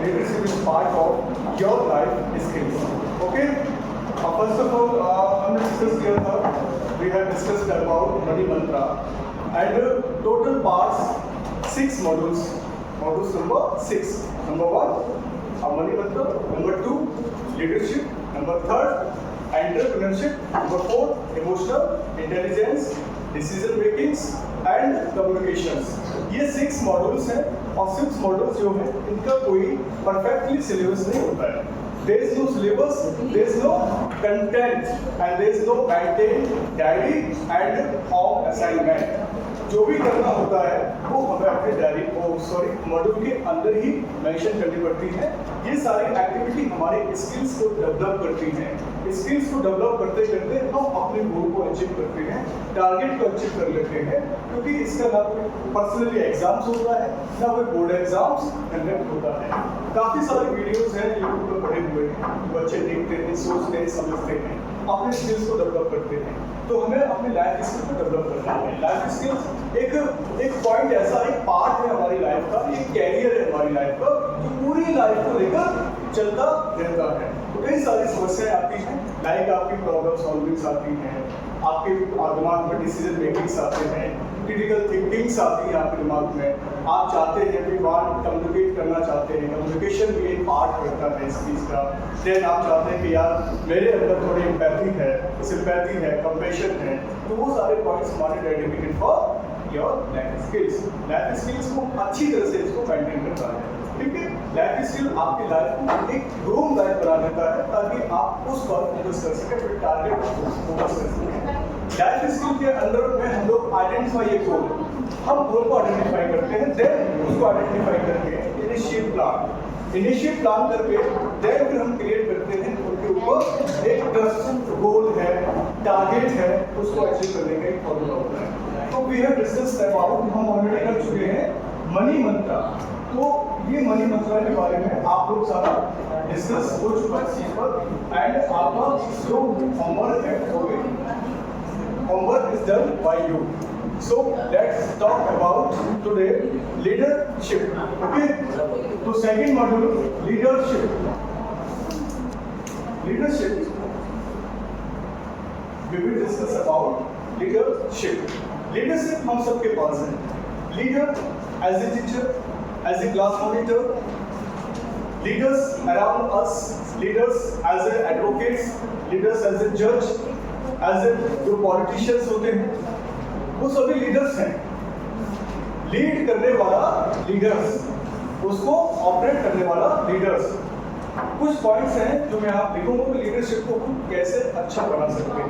leadership is part of your life skills. Okay? First of all, हमने discuss किया था, we have discussed about money mantra and total parts 6 modules. Modules number 6. Number 1, money mantra. Number 2, leadership. Number 3, entrepreneurship. Number 4, emotional intelligence, decision makings and communications. ये 6 modules हैं और 6 modules जो है इनका कोई परफेक्टली सिलेबस नहीं होता है. There is no syllabus, there is no content and there is no maintained diary and home assignment. जो भी करना होता है वो हमें अपने डायरी मॉड्यूल के अंदर ही मेंशन करनी पड़ती है. ये सारी एक्टिविटी हमारे स्किल्स को डेवलप करती हैं. स्किल्स को डेवलप करते करते हम अपने गोल को अचीव करते हैं, टारगेट को अचीव कर लेते हैं. क्योंकि इसका ना कोई पर्सनली एग्जाम्स होता है ना कोई बोर्ड एग्जाम्स कंडक्ट होता है. काफ़ी सारे वीडियोस हैं यूट्यूब पर पड़े हुए हैं, बच्चे देखते हैं, सोचते हैं, समझते हैं, अपने स्किल्स को डेवलप करते हैं. तो हमें अपने लाइफ स्किल को डेवलप करना है. लाइफ स्किल्स एक पॉइंट ऐसा एक पार्ट है हमारी लाइफ का, एक कैरियर है हमारी लाइफ का जो पूरी लाइफ को लेकर चलता रहता है. तो कई सारी समस्याएं आती हैं, लाइक आपकी प्रॉब्लम सॉल्विंग्स आती हैं, आपके दिमाग में डिसीजन मेकिंग्स आते हैं, क्रिटिकल थिंकिंग्स आती है आपके दिमाग में. आप चाहते हैं कि बात कम्युनिकेट करना चाहते हैं, कम्युनिकेशन भी एक पार्ट करता है इस चीज़ का. देन आप चाहते हैं कि यार मेरे अंदर थोड़ी एम्पैथी है, सिंपैथी है, कंपैशन है. तो वो सारे पॉइंट्स हमारे dedicated for your life skills. Life skills को अच्छी तरह से इसको मेंटेन करता है. ठीक है, लाइफ स्किल आपकी लाइफ को एक ग्रूम लाइफ बना देता है ताकि आप उस पर फोकस कर सकें, फिर टारगेट फोकस कर सकें. लाइफ स्किल के अंदर में हम लोग आइडेंटिफाई एक गोल, हम गोल को आइडेंटिफाई करते हैं, देन उसको आइडेंटिफाई करके इनिशिएट प्लान करके देन फिर हम क्रिएट करते हैं उनके ऊपर एक ट्रस्ट गोल है, टारगेट है, उसको अचीव करने का एक फॉर्मूला होता है. तो वी हैव डिस्कस्ड अबाउट, हम ऑलरेडी कर चुके हैं मनी मंत्रा. तो ये मनी मंत्रा के बारे में आप लोग सारा डिस्कस हो चुका है चीज पर. एंड आपका जो होमवर्क है वो homework is done by you. So let's talk about today leadership. Okay. So second module, leadership. Leadership. We will discuss about leadership. Leadership हम सबके पास है. Leader as a teacher, as a class monitor, leaders around us, leaders as a advocates, leaders as a judge. As a जो politicians होते हैं वो सभी leaders हैं. Lead करने वाला लीडर्स, उसको ऑपरेट करने वाला लीडर्स. कुछ पॉइंट्स हैं जो मैं आप लिखूंगा कि लीडरशिप को हम कैसे अच्छा बना सकते हैं.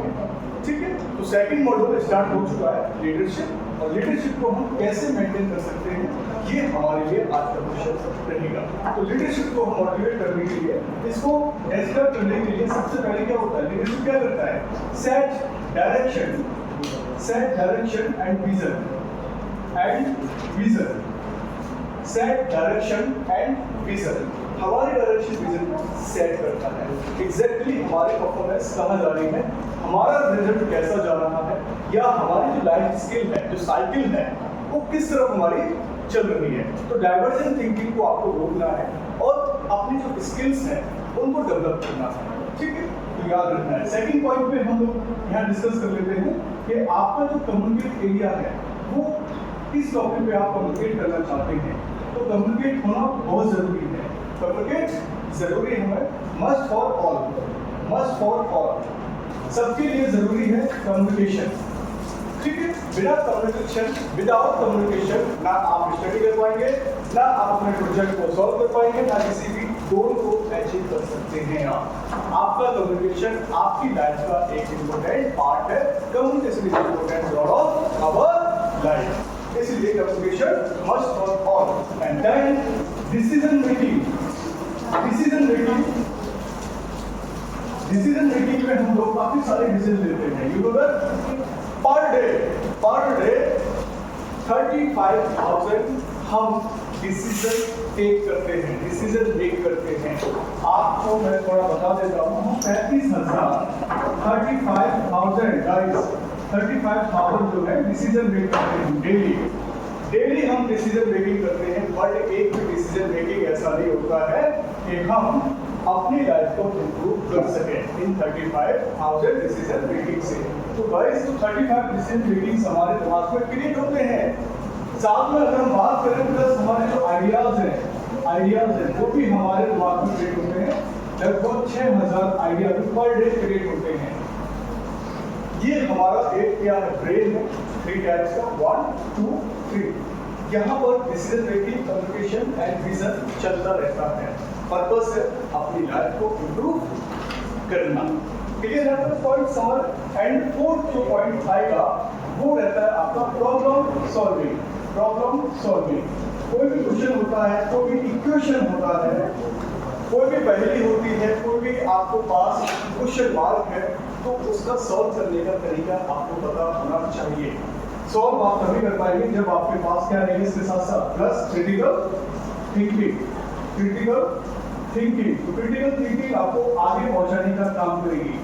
ठीक है, तो सेकंड मॉड्यूल स्टार्ट हो चुका है लीडरशिप, और लीडरशिप को हम कैसे मेंटेन कर सकते हैं ये हमारे लिए आज का क्वेश्चन रहेगा. तो लीडरशिप को हम मोटिवेट करने के लिए, इसको डेस्क्राइब करने के लिए सबसे पहले क्या होता है, लीडरशिप क्या करता है, set direction and vision set direction and vision. हमारे डायरेक्शन विजन को सेट करता है. एग्जैक्टली हमारी परफॉर्मेंस कहाँ जा रही है, हमारा रिजल्ट कैसा जा रहा है, या हमारी जो लाइफ स्किल है, जो साइकिल है, वो किस तरफ हमारी चल रही है. तो डाइवर्जेंट थिंकिंग को आपको रोकना है और अपनी जो स्किल्स हैं उनको डेवलप करना है. ठीक है, तो याद रखना है. सेकंड पॉइंट पे हम लोग यहाँ डिस्कस कर लेते हैं कि आपका जो कम्युनिकेट एरिया है वो किस टॉपिक पे आप कम्युनिकेट करना चाहते हैं. तो कम्युनिकेट होना बहुत जरूरी है. कम्युनिकेट जरूरी है, मस्ट फॉर ऑल, सबके लिए जरूरी है कम्युनिकेशन. ठीक है, विदाउट कम्युनिकेशन ना आप स्टडी कर पाएंगे, ना आप अपने प्रोजेक्ट को सॉल्व कर पाएंगे, ना किसी भी गोल को अचीव कर सकते हैं. आपका कम्युनिकेशन आपकी लाइफ का एक इम्पोर्टेंट पार्ट है. Communication is important role of our life. इसलिए communication must for all. And then decision making में हम लोग काफी सारे डिसीजन लेते हैं. You know that per day 35,000 हम डिसीजन मेक करते हैं. आपको मैं थोड़ा बता देता हूँ, 35,000 गाइस, 35,000 जो है डिसीजन मेक करते हैं डेली. डेली हम डिसीजन मेकिंग करते हैं, बट एक भी डिसीजन मेकिंग ऐसा नहीं होता है कि हम अपनी लाइफ को इम्प्रूव कर सकें इन 35,000 डिसीजन मेकिंग से। तो गाइस, तो 35 डिसीजन मेकिंग हमारे दिमाग में क्रिएट होते हैं। साथ में अगर हम बात करें प्लस हमारे जो आइडियाज हैं वो भी हमारे दिमाग में क्रिएट होते हैं। लगभग 6000 आइडिया पर डे क्रिएट होते हैं। ये हमारा एक क्या है, ब्रेन है, 3 टाइप्स का, 1 2 3। यहाँ पर decision making, communication and vision चलता रहता है। पर्पस है अपनी लाइफ को इम्प्रूव करना। क्लियर है तो पॉइंट समझ। एंड फोर्थ जो पॉइंट आएगा वो रहता है आपका प्रॉब्लम सॉल्विंग। प्रॉब्लम सॉल्विंग, कोई भी क्वेश्चन होता है, कोई भी इक्वेशन होता है, कोई भी पहेली होती है, कोई भी आपको पास क्वेश्चन मार्क है, तो उसका सॉल्व करने का तरीका आपको पता होना चाहिए। सॉल्व आप तभी कर पाएंगे जब आपके पास क्या रहेगी इसके साथ साथ plus critical thinking. Critical thinking, तो क्रिटिकल थिंकिंग आपको आगे पहुंचाने का काम करेगी।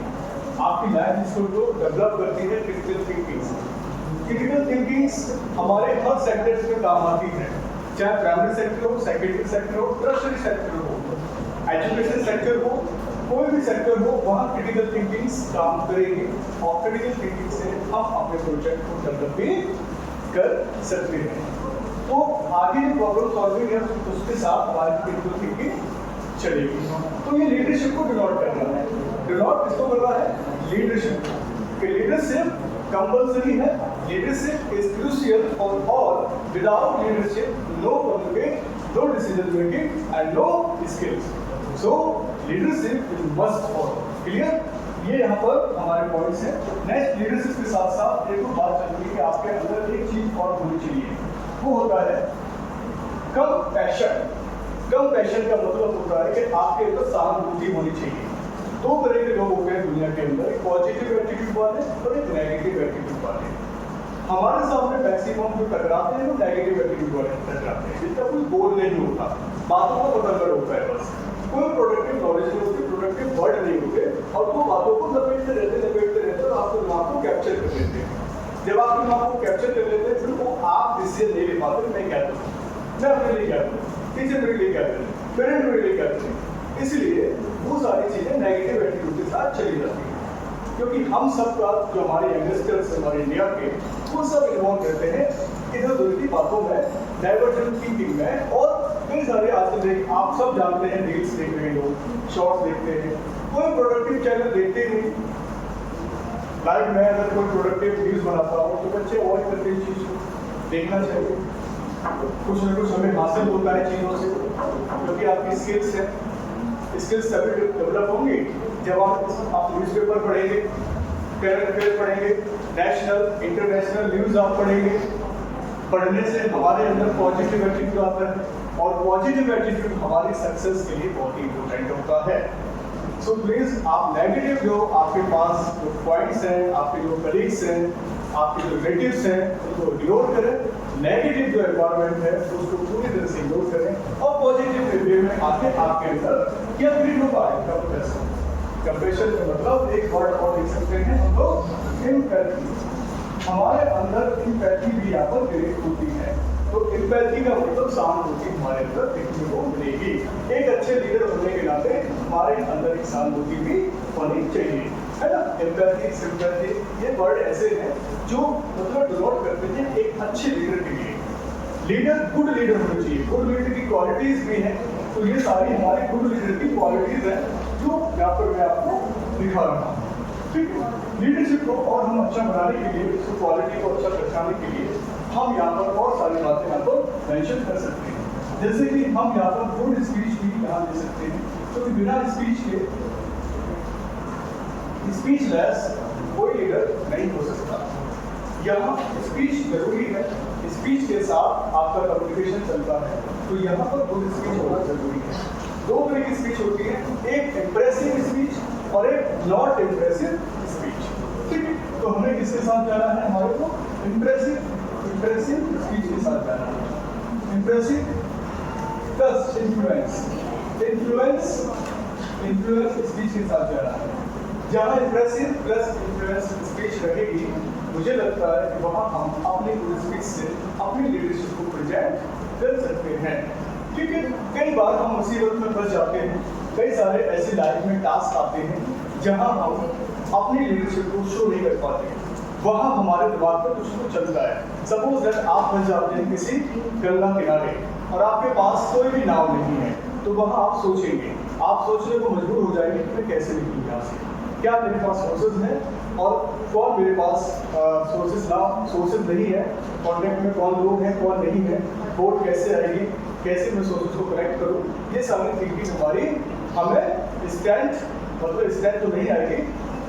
आपकी लाइफ स्किल को डेवलप करती है क्रिटिकल थिंकिंग। क्रिटिकल थिंकिंग हमारे हर सेक्टर्स में काम आती है, चाहे प्राइमरी सेक्टर हो, सेकेंडरी सेक्टर हो, टर्शियरी सेक्टर हो, एजुकेशन सेक्टर हो, कोई भी सेक्टर हो, वहाँ क्रिटिकल थिंकिंग काम करेगी। और क्रिटिकल थिंकिंग से हम अपने प्रोजेक्ट को डेवलप भी कर सकते हैं। तो आगे जो प्रॉब्लम सॉल्विंग है उसके साथ हमारी क्रिटिकल थिंकिंग चलेगी। तो ये लीडरशिप को डिनोट कर रहा है। डिनोट किसको कर रहा है? लीडरशिप। कि लीडरशिप कंपल्सरी है, leadership is crucial for all. Without leadership no communication, no decision making and no skills. So leadership is must for. Clear? ये यहाँ पर हमारे पॉइंट्स हैं। नेक्स्ट, लीडरशिप के साथ साथ एक और बात चल रही है कि आपके अंदर एक चीज और होनी चाहिए, वो होता है कम पैशन। कम पैशन का मतलब होता है कि आपके अंदर सहानुभूति होनी चाहिए। दो तरह के लोग होते हैं दुनिया के अंदर, एक पॉजिटिव एटीट्यूड वाले और एक नेगेटिव एटीट्यूड वाले। हमारे सामने मैक्सिमम जो टकराते हैं वो नेगेटिव एटीट्यूड वाले टकराते हैं, जिसका कोई गोल नहीं होता, बातों को पकड़ होता है बस। कोई प्रोडक्टिव नॉलेज नहीं होती, प्रोडक्टिव वर्ड नहीं होते, और वो बातों को लपेटते रहते और आपके दिमाग को कैप्चर कर लेते हैं। जब आप दिमाग को कैप्चर कर लेते हैं, फिर वो आप डिसीजन नहीं ले पाते। मैं क्या करूँ, मैं अपने लिए क्या करूँ, टीचर मेरे लिए क्या करें, पेरेंट मेरे लिए क्या करें। इसलिए वो सारी चीजें नेगेटिव एटीट्यूड के साथ चली जाती हैं। क्योंकि हम सब का जो हमारे यंगस्टर्स हमारे इंडिया के, वो सब इन्वॉल्व रहते हैं इधर उधर की बातों में, डाइवर्जेंट थिंकिंग में। और कई सारे आजकल आप सब जानते हैं, रील्स देख रहे हैं लोग, शॉर्ट्स देखते हैं, कोई प्रोडक्टिव चैनल देखते नहीं। लाइक मैं अगर कोई प्रोडक्टिव न्यूज़ बनाता हूँ तो बच्चे अवॉइड करते हैं चीज़ को, देखना चाहिए। कुछ ना कुछ हमें हासिल होता है चीज़ों से, क्योंकि आपकी स्किल्स है। स्किल्स तभी डेवलप होंगी जब आप न्यूज़पेपर पढ़ेंगे, करंट अफेयर पढ़ेंगे, नेशनल इंटरनेशनल न्यूज़ आप पढ़ेंगे। पढ़ने से हमारे अंदर पॉजिटिव एटीट्यूड आता है, और पॉजिटिव एटीट्यूड हमारी सक्सेस के लिए बहुत ही इंपॉर्टेंट होता है। सो प्लीज आप नेगेटिव जो आपके पास जो पॉइंट्स हैं, आपके जो कलीग्स हैं, आपके जो रिलेटिव्स हैं, उनको इग्नोर करें। नेगेटिव जो एनवायरनमेंट है उसको पूरी तरह से इग्नोर करें, और पॉजिटिव वे में आके आपके अंदर क्या क्रिएट होगा? कंपैशन। कंपैशन का मतलब एक वर्ड और लिख सकते हैं हम लोग, एम्पैथी। हमारे अंदर एम्पैथी भी यहाँ पर क्रिएट होती है। तो एम्पैथी का मतलब सहानुभूति हमारे अंदर देखने को मिलेगी। एक अच्छे लीडर होने के नाते हमारे अंदर एक सहानुभूति भी होनी चाहिए, है ना। एम्पैथी, सिंपैथी, ये वर्ड ऐसे हैं जो मतलब डिनोट करते हैं एक अच्छे लीडर के लिए। लीडर गुड लीडर होना चाहिए, गुड लीडर की क्वालिटीज भी हैं। तो ये सारी हमारी गुड लीडर की क्वालिटीज हैं जो यहाँ पर मैं आपको दिखा रहा हूँ। ठीक है, लीडरशिप को और हम अच्छा बनाने के लिए, इसको क्वालिटी को अच्छा दर्शाने के लिए हम यहाँ पर बहुत सारी बातें यहाँ पर मेंशन कर सकते हैं। जैसे कि हम यहाँ पर गुड स्पीच भी यहाँ ले सकते हैं, क्योंकि बिना स्पीच के स्पीचलेस कोई लीडर नहीं हो सकता। यहाँ स्पीच जरूरी है, स्पीच के साथ आपका कम्युनिकेशन चलता है, तो यहाँ पर गुड स्पीच होना जरूरी है। दो तरह की स्पीच होती है, एक इम्प्रेसिव स्पीच और एक नॉट इम्प्रेसिव स्पीच। ठीक है, तो हमें किसके साथ जाना है? हमारे को इम्प्रेसिव स्पीच के साथ जाना है। इम्प्रेसिव प्लस इन्फ्लुएंस स्पीच के साथ जाना है। जहाँ इम्प्रेसिव प्लस इन्फ्लुएंस स्पीच रहेगी मुझे लगता है कि वहाँ हम अपने स्पीच से अपनी लीडरशिप को प्रेजेंट कर सकते हैं। ठीक है, कई बार हम मुसीबत में फंस जाते हैं, कई सारे ऐसे लाइफ में टास्क आते हैं जहाँ हम अपनी लीडरशिप को शो नहीं कर पाते, वहाँ हमारे दिमाग पर कुछ चलता है। सपोज दैट आप फंस जाते हैं किसी गंगा किनारे और आपके पास कोई भी नाव नहीं है, तो वहाँ आप सोचेंगे, आप सोचने को मजबूर हो जाएंगे कि मैं कैसे निकलूँ यहाँ से, क्या मेरे पास सोर्सेज हैं और कौन मेरे पास सोर्सेज नहीं है, कॉन्टेक्ट में कौन लोग हैं कौन नहीं है, बोट कैसे आएगी, कैसे मैं सोर्सेज को कनेक्ट करूँ। ये सारी थिंकिंग हमारी हमें स्ट्रेंथ तो नहीं आएगी,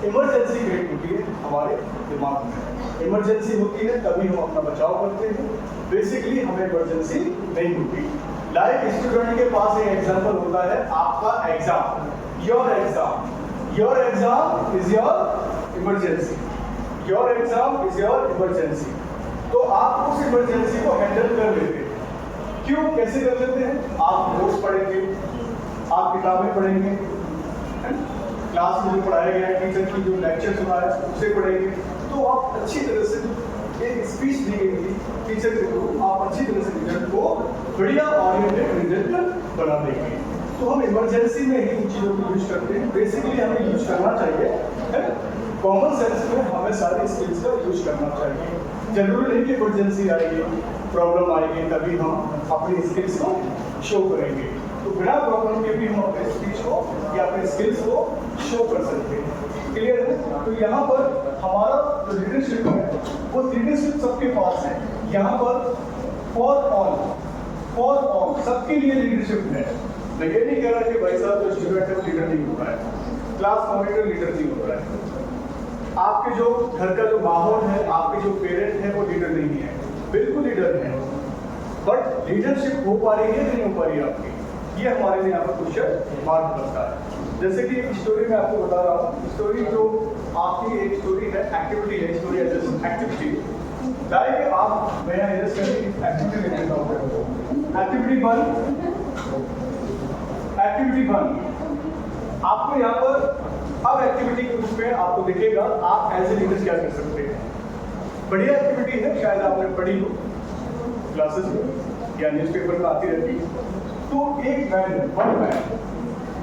इमरजेंसी क्रिएट होती है हमारे दिमाग में। इमरजेंसी होती है तभी हम अपना बचाव करते हैं, बेसिकली हमें इमरजेंसी नहीं होती। लाइक स्टूडेंट के पास एक एग्जाम्पल होता है आपका exam, your exam is your emergency, your exam is your emergency. तो आप उस इमरजेंसी को हैंडल कर लेते हैं। क्यों, कैसे कर लेते हैं? आप नोट्स पढ़ेंगे, आप किताबें पढ़ेंगे, क्लास में जो पढ़ाया गया है, टीचर की जो लेक्चर सुना है उसे पढ़ेंगे, तो आप अच्छी तरह से एक स्पीच दी गई थी टीचर के थ्रू, आप अच्छी तरह से रिजल्ट को बढ़िया ओरिएंटेड रिजल्ट बना देंगे। तो हम इमरजेंसी में ही इन चीज़ों को यूज करते हैं, बेसिकली हमें यूज करना चाहिए, है ना? कॉमन सेंस में हमें सारी स्किल्स का यूज करना चाहिए। जरूरी नहीं कि इमरजेंसी आएगी, प्रॉब्लम आएगी तभी हम अपनी स्किल्स को शो करेंगे। तो बिना प्रॉब्लम के भी हम अपने स्पीच को या अपने स्किल्स को शो कर सकते हैं। क्लियर है? तो यहाँ पर हमारा जो लीडरशिप है वो लीडरशिप सबके पास है। यहाँ पर फॉर ऑल सबके लिए लीडरशिप है। मैं ये नहीं कह रहा कि भाई साहब जो स्टूडेंट है वो लीडर नहीं हो रहा है, क्लास मॉनिटर लीडर नहीं हो रहा है, आपके जो घर का जो माहौल है, आपके जो पेरेंट है वो लीडर नहीं है, बिल्कुल लीडर है, बट लीडरशिप हो पा रही है नहीं हो पा रही है आपकी, ये हमारे लिए यहाँ पर क्वेश्चन मार्क बनता है। जैसे कि एक स्टोरी मैं आपको बता रहा हूँ, स्टोरी जो आपकी एक स्टोरी है, एक्टिविटी है, स्टोरी एज एक्टिविटी लाइक आप मैं एक्टिविटी ले लेता हूँ। एक्टिविटी 1 आपको यहाँ पर अब एक्टिविटी के रूप में आपको दिखेगा आप एज ए लीडर क्या कर सकते हैं। बढ़िया एक्टिविटी है, शायद आपने पढ़ी हो क्लासेस में या न्यूज़पेपर में आती रहती है। तो एक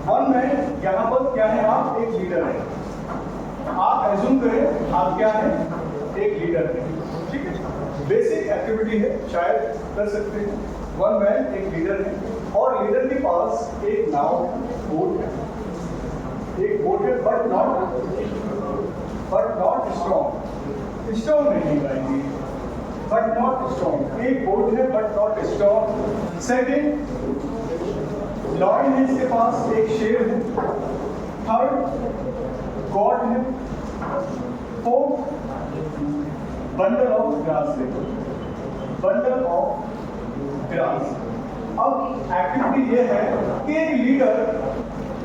वन मैन यहाँ पर क्या है, आप एक लीडर है, आप एज्यूम करें आप क्या है, एक लीडर है, ठीक है। बेसिक एक्टिविटी है, शायद कर सकते हैं। वन मैन एक लीडर है और लीडर के पास एक नाव बोट है, एक बोट है बट नॉट स्ट्रॉन्ग नहीं गाएंगे, बट नॉट स्ट्रॉन्ग। एक बोट है but not strong. Second, lion है, इसके पास एक शेर है। थर्ड, गॉड है। फोर्थ, बंडल ऑफ ग्रास है, बंडल ऑफ ग्रास। अब एक्टिविटी ये है कि एक लीडर,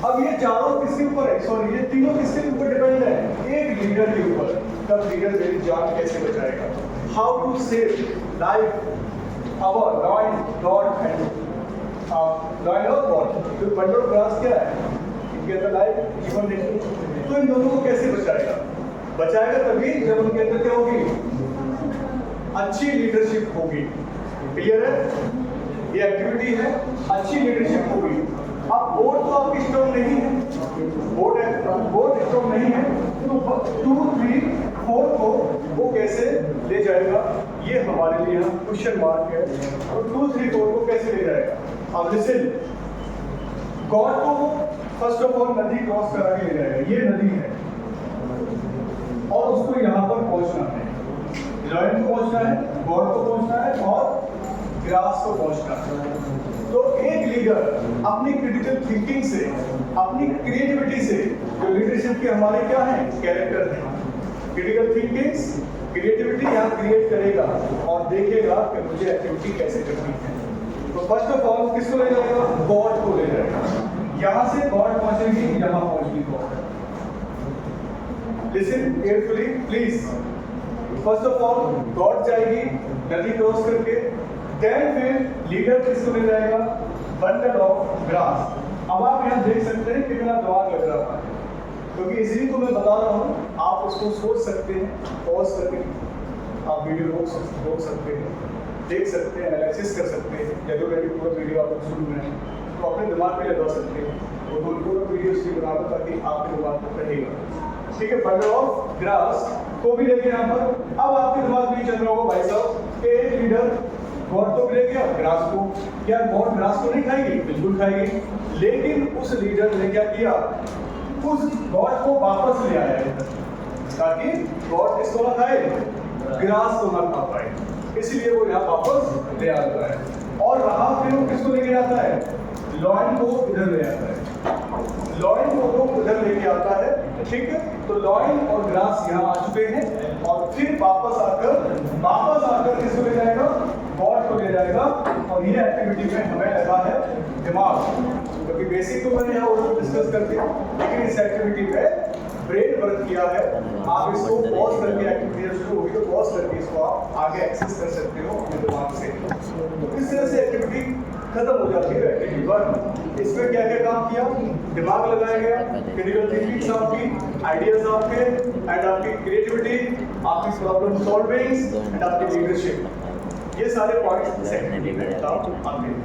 अब ये चारों किसके ऊपर है, सॉरी ये तीनों किसके ऊपर डिपेंड है, एक लीडर के ऊपर। तब लीडर मेरी जान कैसे बचाएगा, how to save life our lion god and lion of god. तो बंडल ऑफ ग्रास क्या है, इनके अंदर लाइफ जीवन नहीं, तो इन दोनों को कैसे बचाएगा तभी जब उनके अंदर क्या होगी, अच्छी लीडरशिप होगी। क्लियर है? ये एक्टिविटी है, अच्छी लीडरशिप होगी। अब बोर्ड तो आपकी स्ट्रॉन्ग नहीं है, बोर्ड स्ट्रॉन्ग नहीं है, तो 2, 3, 4 को वो कैसे ले जाएगा, ये हमारे लिए क्वेश्चन मार्क है। तो 2, 3, 4 को कैसे ले जाएगा। अब लिसन, गॉड को फर्स्ट ऑफ ऑल नदी क्रॉस करा के ले जाएगा, ये नदी है और उसको यहाँ पर पहुंचना है, लॉयन को पहुंचना है, गॉड को पहुंचना है और ग्रास को पहुंचना है। तो एक लीडर अपनी क्रिटिकल थिंकिंग से, अपनी क्रिएटिविटी से, जो लीडरशिप के हमारे क्या है, कैरेक्टर है, क्रिटिकल थिंकिंग, क्रिएटिविटी यहाँ क्रिएट करेगा और देखेगा कि मुझे एक्टिविटी कैसे करनी है। तो फर्स्ट ऑफ ऑल किसको ले जाएगा, गॉड को ले जाएगा। यहाँ से गॉड पहुंचेगी, यहाँ पहुंचेगी God. Listen carefully please. First of all God जाएगी नदी क्रॉस करके, देन फिर लीडर किसको ले जाएगा, बंडल ऑफ ग्रास। अब आप यहाँ देख सकते हैं कितना दिमाग लग रहा है, क्योंकि इसीलिए तो मैं बता रहा हूँ, आप उसको सोच सकते हैं, पॉज करके आप वीडियो रोक सकते हैं, देख सकते हैं, एनालिसिस कर सकते हैं, या जो मेरी पूरा वीडियो आप शुरू में है तो अपने दिमाग पे लगा सकते हैं। वो पूरा वीडियो इसलिए बना दो ताकि आपके दिमाग में रहेगा। ठीक है, बंडल ऑफ ग्रास को भी लेके यहाँ पर। अब आपके दिमाग में चल रहा होगा भाई साहब, एक लीडर गॉड को भी ले गया, ग्रास को। क्या गॉड ग्रास को नहीं खाएगी? बिल्कुल खाएगी। लेकिन उस लीडर ने क्या किया, उस गॉड को वापस ले आया इधर, ताकि गॉड इसको ना खाए, ग्रास को ना खा पाए, इसलिए वो यहाँ वापस ले आता है। और रहा फिर वो किसको लेके जाता है, लॉयन को इधर ले आता है, लॉयन को वो इधर लेके आता है। ठीक है, तो लॉयन और ग्रास यहाँ आ चुके हैं, और फिर वापस आकर किसको ले जाएगा, गॉड को ले जाएगा। और ये एक्टिविटी में हमें लगा है दिमाग, क्योंकि बेसिक तो मैंने यहाँ डिस्कस कर दिया, लेकिन इस एक्टिविटी में ब्रेन वर्क किया है। आप इसको पॉज करके, एक्टिविटी शुरू होगी तो पॉज करके इसको आप आगे एक्सेस कर सकते हो अपने दिमाग से। तो इस तरह से एक्टिविटी खत्म हो जाती है। एक्टिविटी 1 इसमें क्या क्या काम किया, दिमाग लगाया गया, क्रिटिकल थिंकिंग आपकी, आइडियाज आपके, एंड आपकी क्रिएटिविटी, आपकी प्रॉब्लम सॉल्विंग एंड आपकी लीडरशिप, ये सारे पॉइंट्स इस एक्टिविटी में काम आते हैं।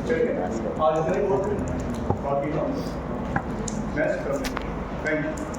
चलिए आज इतना ही बहुत, बाकी नेक्स्ट करते हैं। Thank you.